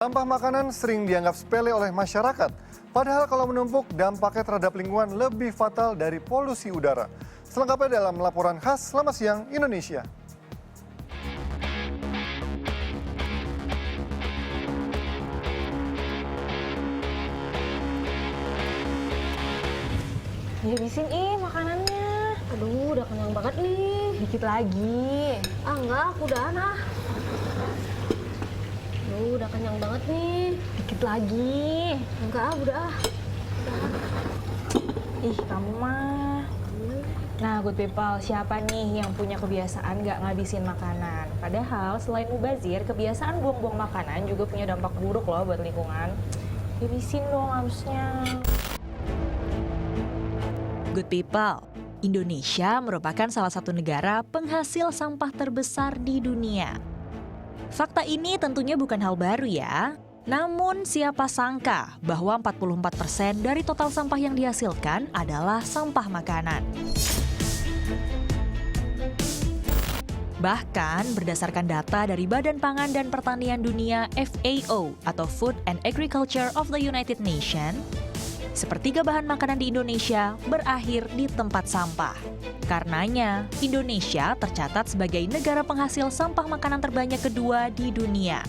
Sampah makanan sering dianggap sepele oleh masyarakat, padahal kalau menumpuk dampaknya terhadap lingkungan lebih fatal dari polusi udara. Selengkapnya dalam laporan khas Selamat Siang Indonesia. Dihabisin makanannya. Aduh, udah kenyang banget nih. Dikit lagi. Enggak, aku udahan Aduh, udah kenyang banget nih. Dikit lagi. Enggak, udah. Ih, kamu mah. Nah, good people, siapa nih yang punya kebiasaan nggak ngabisin makanan? Padahal selain mubazir, kebiasaan buang-buang makanan juga punya dampak buruk loh buat lingkungan. Habisin dong harusnya. Good people, Indonesia merupakan salah satu negara penghasil sampah terbesar di dunia. Fakta ini tentunya bukan hal baru ya. Namun siapa sangka bahwa 44% dari total sampah yang dihasilkan adalah sampah makanan. Bahkan berdasarkan data dari Badan Pangan dan Pertanian Dunia FAO atau Food and Agriculture of the United Nations, sepertiga bahan makanan di Indonesia berakhir di tempat sampah. Karenanya, Indonesia tercatat sebagai negara penghasil sampah makanan terbanyak kedua di dunia.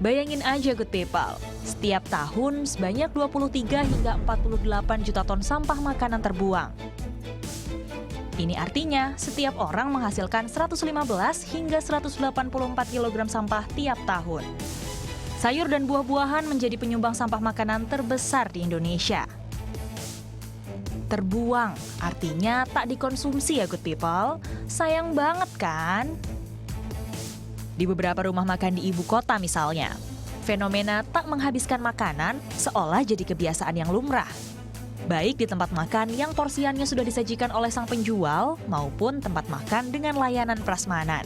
Bayangin aja good people, setiap tahun sebanyak 23 hingga 48 juta ton sampah makanan terbuang. Ini artinya setiap orang menghasilkan 115 hingga 184 kg sampah tiap tahun. Sayur dan buah-buahan menjadi penyumbang sampah makanan terbesar di Indonesia. Terbuang, artinya tak dikonsumsi ya good people. Sayang banget kan? Di beberapa rumah makan di ibu kota misalnya, fenomena tak menghabiskan makanan seolah jadi kebiasaan yang lumrah. Baik di tempat makan yang porsiannya sudah disajikan oleh sang penjual maupun tempat makan dengan layanan prasmanan.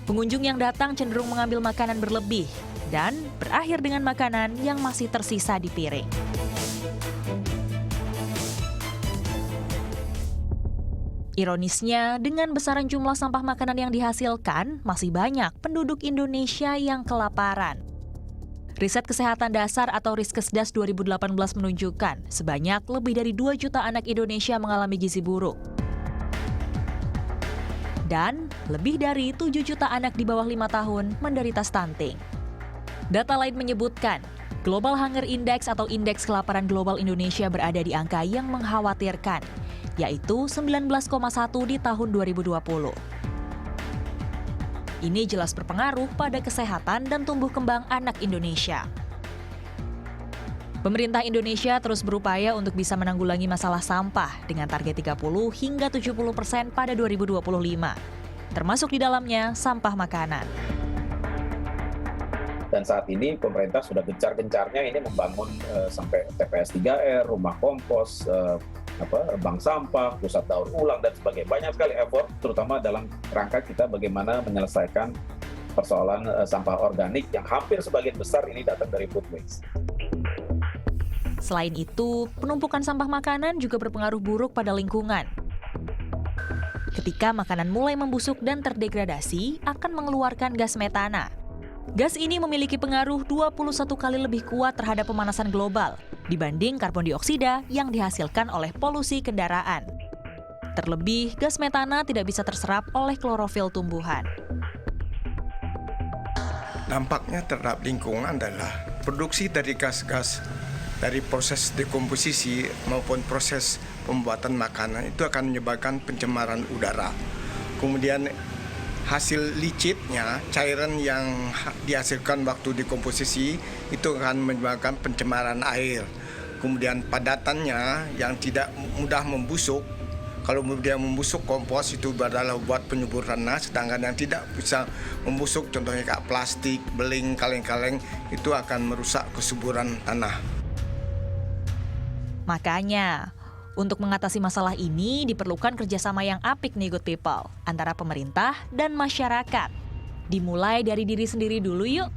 Pengunjung yang datang cenderung mengambil makanan berlebih dan berakhir dengan makanan yang masih tersisa di piring. Ironisnya, dengan besaran jumlah sampah makanan yang dihasilkan, masih banyak penduduk Indonesia yang kelaparan. Riset Kesehatan Dasar atau Riskesdas 2018 menunjukkan sebanyak lebih dari 2 juta anak Indonesia mengalami gizi buruk. Dan lebih dari 7 juta anak di bawah 5 tahun menderita stunting. Data lain menyebutkan, Global Hunger Index atau Indeks Kelaparan Global Indonesia berada di angka yang mengkhawatirkan, yaitu 19,1 di tahun 2020. Ini jelas berpengaruh pada kesehatan dan tumbuh kembang anak Indonesia. Pemerintah Indonesia terus berupaya untuk bisa menanggulangi masalah sampah dengan target 30 hingga 70% pada 2025, termasuk di dalamnya sampah makanan. Dan saat ini pemerintah sudah gencar-gencarnya ini membangun sampai TPS 3R, rumah kompos, bank sampah, pusat daur ulang, dan sebagainya. Banyak sekali effort, terutama dalam rangka kita bagaimana menyelesaikan persoalan sampah organik yang hampir sebagian besar ini datang dari food waste. Selain itu, penumpukan sampah makanan juga berpengaruh buruk pada lingkungan. Ketika makanan mulai membusuk dan terdegradasi, akan mengeluarkan gas metana. Gas ini memiliki pengaruh 21 kali lebih kuat terhadap pemanasan global dibanding karbon dioksida yang dihasilkan oleh polusi kendaraan. Terlebih, gas metana tidak bisa terserap oleh klorofil tumbuhan. Dampaknya terhadap lingkungan adalah produksi dari gas-gas dari proses dekomposisi maupun proses pembuatan makanan itu akan menyebabkan pencemaran udara. Kemudian hasil licitnya, cairan yang dihasilkan waktu dekomposisi itu akan menyebabkan pencemaran air. Kemudian padatannya yang tidak mudah membusuk, kalau dia membusuk kompos itu adalah buat penyubur tanah, sedangkan yang tidak bisa membusuk contohnya kayak plastik, beling, kaleng-kaleng itu akan merusak kesuburan tanah. Makanya, untuk mengatasi masalah ini diperlukan kerjasama yang apik nih good people antara pemerintah dan masyarakat. Dimulai dari diri sendiri dulu yuk.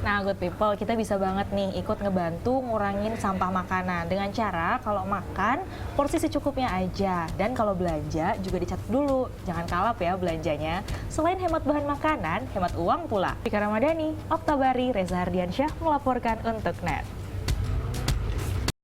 Nah, good people, kita bisa banget nih ikut ngebantu ngurangin sampah makanan dengan cara kalau makan porsi secukupnya aja, dan kalau belanja juga dicatat dulu, jangan kalap ya belanjanya. Selain hemat bahan makanan, hemat uang pula. Tika Ramadhani, Oktabari, Reza Hardiansyah melaporkan untuk NET.